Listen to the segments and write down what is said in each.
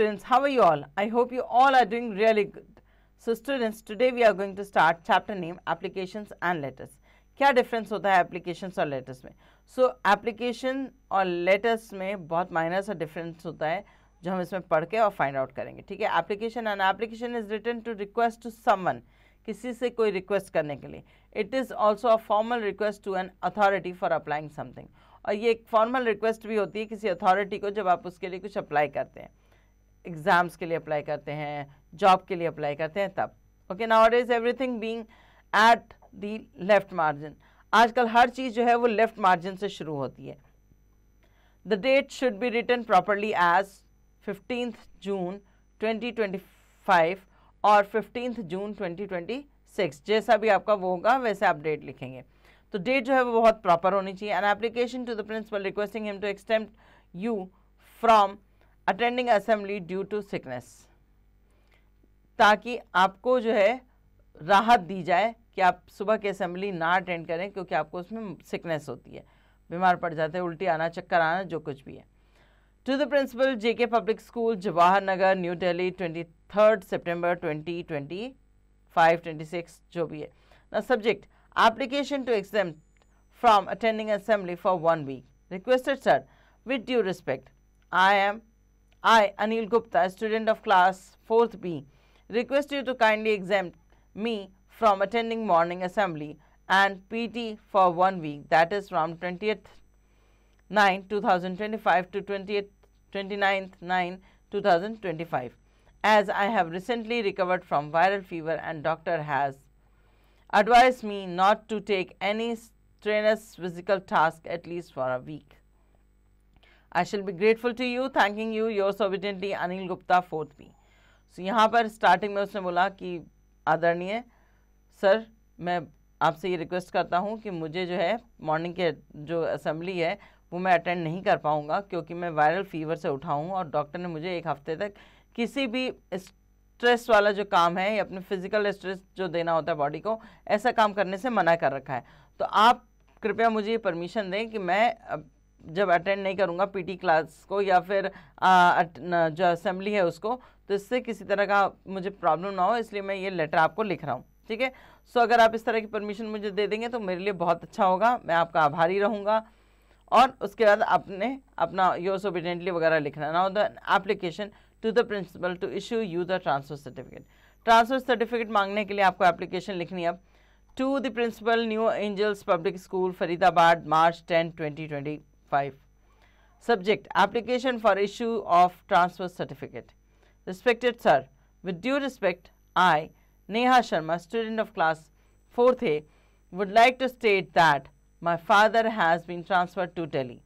students, how are you all? I hope you all are doing really good. So students, today we are going to start chapter name applications and letters. क्या difference होता है applications और letters में? सो application और letters में बहुत minor सा difference होता है जो हम इसमें पढ़ के और फाइंड आउट करेंगे. ठीक है. Application and application is written to request to someone, किसी से कोई रिक्वेस्ट करने के लिए. It is also a formal request to an authority for applying something. और ये एक फॉर्मल रिक्वेस्ट भी होती है किसी अथॉरिटी को जब आप उसके लिए कुछ अप्लाई करते हैं, एग्जाम्स के लिए अप्लाई करते हैं, जॉब के लिए अप्लाई करते हैं तब. Okay, nowadays everything being at the left margin. आजकल हर चीज़ जो है वो लेफ्ट मार्जिन से शुरू होती है. The date should be written properly as 15th June 2025 और 15th जून 2026, जैसा भी आपका वो होगा वैसे आप डेट लिखेंगे. तो डेट जो है वो बहुत प्रॉपर होनी चाहिए. An application to the principal requesting him to extend you from attending assembly due to sickness, ताकि आपको जो है राहत दी जाए कि आप सुबह की असेंबली ना अटेंड करें क्योंकि आपको उसमें सिकनेस होती है, बीमार पड़ जाते हैं, उल्टी आना, चक्कर आना, जो कुछ भी है. To the principal JK public school Jawahar Nagar new Delhi 23rd September 2025-26 जो भी है. ना subject application to exempt from attending assembly for 1 week. Requested sir, with due respect, I Anil Gupta, student of class 4th B, request you to kindly exempt me from attending morning assembly and PT for 1 week, that is from 20th 9 2025 to 29th 9 2025, as I have recently recovered from viral fever and doctor has advise me not to take any strenuous physical task at least for a week. I shall be grateful to you. Thanking you. Yours obediently, Anil Gupta 4th B. So यहाँ पर starting में उसने बोला कि आदरणीय sir, मैं आपसे ये रिक्वेस्ट करता हूँ कि मुझे जो है मॉर्निंग के जो असेंबली है वो मैं अटेंड नहीं कर पाऊँगा क्योंकि मैं वायरल फीवर से उठा हूँ और डॉक्टर ने मुझे 1 हफ्ते तक किसी भी स्ट्रेस वाला जो काम है या अपने फिजिकल स्ट्रेस जो देना होता है बॉडी को, ऐसा काम करने से मना कर रखा है. तो आप कृपया मुझे ये परमिशन दें कि मैं जब अटेंड नहीं करूँगा पीटी क्लास को या फिर जो असेंबली है उसको, तो इससे किसी तरह का मुझे प्रॉब्लम ना हो, इसलिए मैं ये लेटर आपको लिख रहा हूँ. ठीक है. सो अगर आप इस तरह की परमिशन मुझे दे देंगे तो मेरे लिए बहुत अच्छा होगा, मैं आपका आभारी रहूँगा. और उसके बाद आपने अपना योर्स ओबीडिएंटली वगैरह लिखना. Now the application to the principal to issue you the transfer certificate. Transfer certificate मांगने के लिए आपको एप्लीकेशन लिखनी है. To the principal new angels public school Faridabad March 10 2025. Subject application for issue of transfer certificate. Respected sir, with due respect, I Neha Sharma, student of class 4th A, would like to state that my father has been transferred to Delhi.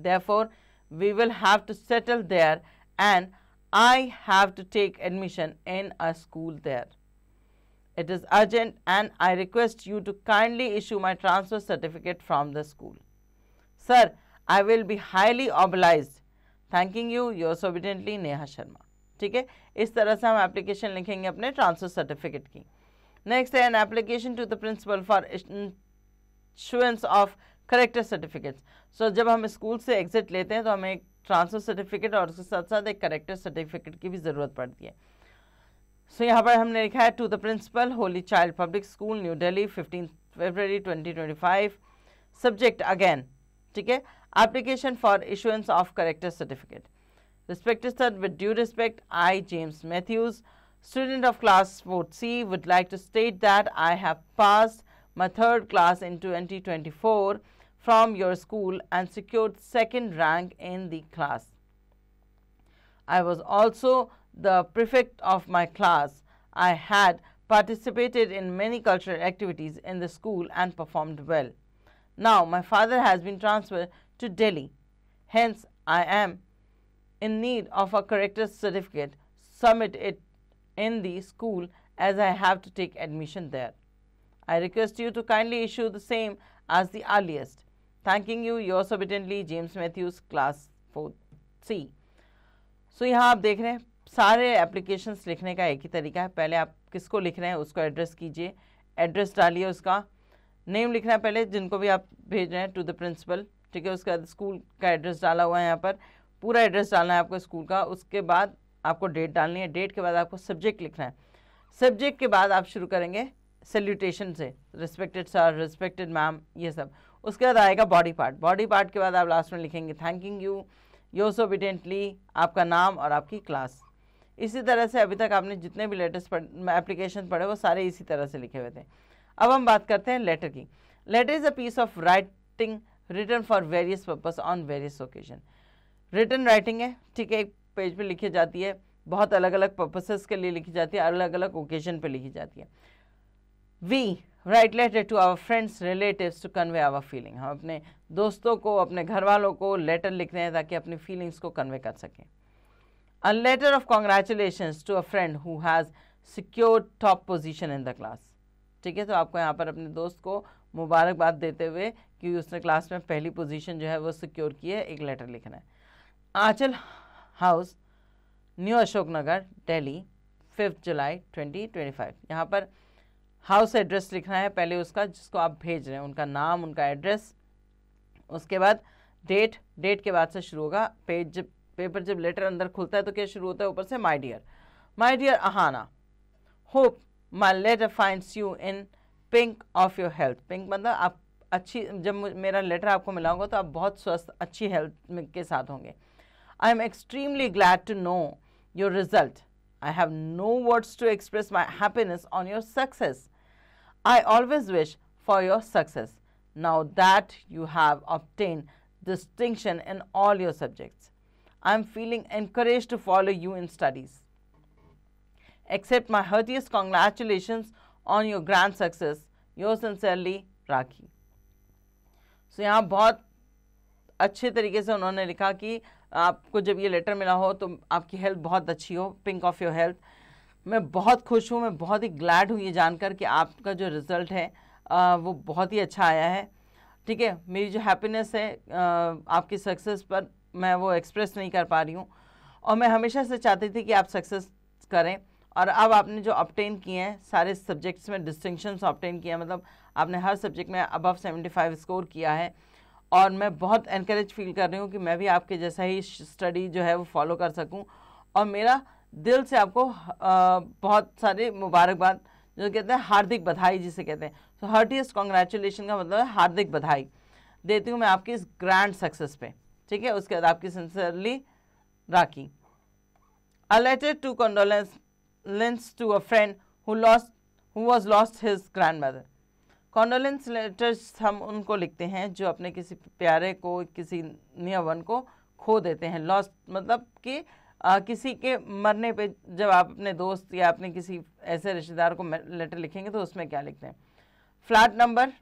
Therefore, we will have to settle there and I have to take admission in a school there. It is urgent and I request you to kindly issue my transfer certificate from the school. Sir, I will be highly obliged. Thanking you, yours obediently, Neha Sharma. ठीक है. इस तरह से हम application लिखेंगे अपने transfer certificate की. Next है an application to the principal for issuance of character certificates. So जब हम स्कूल से एग्जिट लेते हैं तो हमें एक ट्रांसफर सर्टिफिकेट और उसके साथ साथ एक करेक्टर सर्टिफिकेट की भी ज़रूरत पड़ती है. सो यहाँ पर हमने लिखा है to the principal holy child public school new Delhi 15 February 2025. Subject again, ठीक है, application for issuance of character certificate. Respected sir, with due respect, I, James Matthews, student of class 4th C, would like to state that I have passed my 3rd class in 2024 from your school and secured 2nd rank in the class. I was also the prefect of my class. I had participated in many cultural activities in the school and performed well. Now, my father has been transferred to Delhi. Hence, I am in need of a corrector certificate. Submit it in the school as I have to take admission there. I request you to kindly issue the same as the earliest. Thanking you, yours obediently, James Matthews, class 4th C. So यहाँ आप देख रहे हैं सारे applications लिखने का एक ही तरीका है. पहले आप किसको लिख रहे हैं उसको एड्रेस कीजिए, एड्रेस डालिए, उसका नेम लिखना है पहले जिनको भी आप भेज रहे हैं टू द प्रिंसिपल. ठीक है. उसके बाद स्कूल का एड्रेस डाला हुआ है यहाँ पर, पूरा एड्रेस डालना है आपको स्कूल का, उसके बाद आपको डेट डालनी है, डेट के बाद आपको सब्जेक्ट लिखना है, सब्जेक्ट के बाद आप शुरू करेंगे सैल्यूटेशन से, रिस्पेक्टेड सर, रिस्पेक्टेड मैम, ये सब। उसके बाद आएगा बॉडी पार्ट, बॉडी पार्ट के बाद आप लास्ट में लिखेंगे थैंकिंग यू, योर्स ओबीडिएंटली, आपका नाम और आपकी क्लास। इसी तरह से अभी तक आपने जितने भी लेटर्स एप्लीकेशन पढ़े वो सारे इसी तरह से लिखे हुए थे। अब हम बात करते हैं लेटर की। Letter is a piece of writing written for various purpose on various occasion. Written writing है, ठीक है, एक पेज पे लिखी जाती है, बहुत अलग अलग पर्पसेस के लिए लिखी जाती है, अलग अलग ओकेजन पे लिखी जाती है। We write letter to our friends relatives to convey our feeling. हम अपने दोस्तों को, अपने घर वालों को लेटर लिखते हैं ताकि अपनी फीलिंग्स को कन्वे कर सकें। A letter of congratulations to a friend who has secured top position in the class। ठीक है, तो आपको यहाँ पर अपने दोस्त को मुबारकबाद देते हुए कि उसने क्लास में पहली पोजीशन जो है वो सिक्योर की है, एक लेटर लिखना है। आंचल हाउस, न्यू अशोक नगर, दिल्ली, 5 जुलाई 2025। यहाँ पर हाउस एड्रेस लिखना है पहले उसका, जिसको आप भेज रहे हैं, उनका नाम, उनका एड्रेस, उसके बाद डेट, डेट के बाद से शुरू होगा पेपर जब लेटर अंदर खुलता है तो क्या शुरू होता है ऊपर से, my dear Ahana, hope my letter finds you in pink of your health. Pink मतलब आप अच्छी, जब मेरा लेटर आपको मिला होगा तो आप बहुत स्वस्थ, अच्छी हेल्थ के साथ होंगे। I am extremely glad to know your result. I have no words to express my happiness on your success. I always wish for your success now that you have obtain distinction in all your subjects. I am feeling encouraged to follow you in studies. Accept my heartiest congratulations on your grand success. Yours sincerely, Rakhi. So यहाँ बहुत अच्छे तरीके से उन्होंने लिखा कि आपको जब ये लेटर मिला हो तो आपकी हेल्थ बहुत अच्छी हो, पिंक ऑफ योर हेल्थ। मैं बहुत खुश हूँ, मैं बहुत ही ग्लैड हूँ ये जानकर कि आपका जो रिज़ल्ट है वो बहुत ही अच्छा आया है। ठीक है, मेरी जो हैप्पीनेस है आपकी सक्सेस पर, मैं वो एक्सप्रेस नहीं कर पा रही हूँ, और मैं हमेशा से चाहती थी कि आप सक्सेस करें। और अब आपने जो ऑब्टेन किए हैं सारे सब्जेक्ट्स में डिस्टिंक्शंस ऑब्टेन किया, मतलब आपने हर सब्जेक्ट में अबव 75 स्कोर किया है, और मैं बहुत एनकरेज फील कर रही हूँ कि मैं भी आपके जैसा ही स्टडी जो है वो फॉलो कर सकूँ। और मेरा दिल से आपको बहुत सारे मुबारकबाद, जो कहते हैं हार्दिक बधाई जिसे कहते हैं, तो हार्टिएस्ट कॉन्ग्रेचुलेशन का मतलब है हार्दिक बधाई देती हूँ मैं आपकी इस ग्रैंड सक्सेस पे। ठीक है, उसके बाद आपकी sincerely Rakhi. A letter to condolence to a friend who was lost his grandmother. Condolence letters हम उनको लिखते हैं जो अपने किसी प्यारे को, किसी नियर वन को खो देते हैं। लॉस्ट मतलब कि किसी के मरने पे जब आप अपने दोस्त या अपने किसी ऐसे रिश्तेदार को लेटर लिखेंगे तो उसमें क्या लिखते हैं। Flat number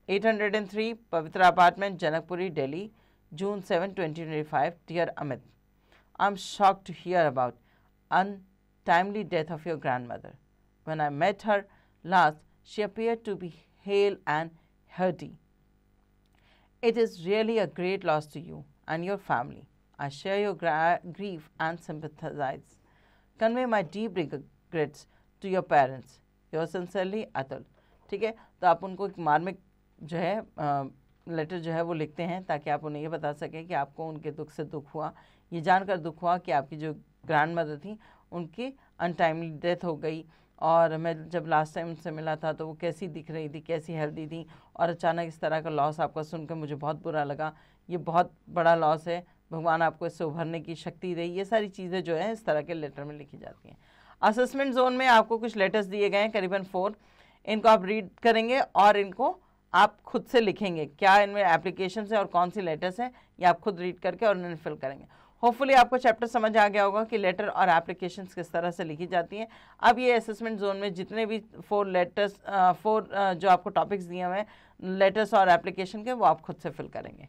803, Pavitra apartment, Janakpuri, Delhi, June 7, 2025. Dear Amit, I'm shocked to hear about untimely death of your grandmother. When I met her last, she appeared to be hale and hearty. It is really a great loss to you and your family. I share your grief and sympathize. Convey my deep regrets to your parents. Yours sincerely, Atul. ठीक है, तो आप उनको एक मार्मिक जो है letter जो है वो लिखते हैं ताकि आप उन्हें ये बता सकें कि आपको उनके दुख से दुख हुआ, ये जानकर दुख हुआ कि आपकी जो ग्रैंड मदर थी उनकी अनटाइमली डेथ हो गई। और मैं जब लास्ट टाइम उनसे मिला था तो वो कैसी दिख रही थी, कैसी हेल्दी थी, और अचानक इस तरह का लॉस आपका सुनकर मुझे बहुत बुरा लगा। ये बहुत बड़ा लॉस है, भगवान आपको इससे उभरने की शक्ति दे। ये सारी चीज़ें जो है इस तरह के लेटर में लिखी जाती हैं। असेसमेंट जोन में आपको कुछ लेटर्स दिए गए हैं, करीबन 4। इनको आप रीड करेंगे और इनको आप खुद से लिखेंगे क्या इनमें एप्लीकेशन है और कौन सी लेटर्स हैं, ये आप खुद रीड करके और उन्हें फिल करेंगे। होपफुली आपको चैप्टर समझ आ गया होगा कि लेटर और एप्लीकेशंस किस तरह से लिखी जाती हैं। अब ये असेसमेंट जोन में जितने भी 4 लेटर्स 4 जो आपको टॉपिक्स दिए हुए हैं लेटर्स और एप्लीकेशन के, वो आप खुद से फिल करेंगे।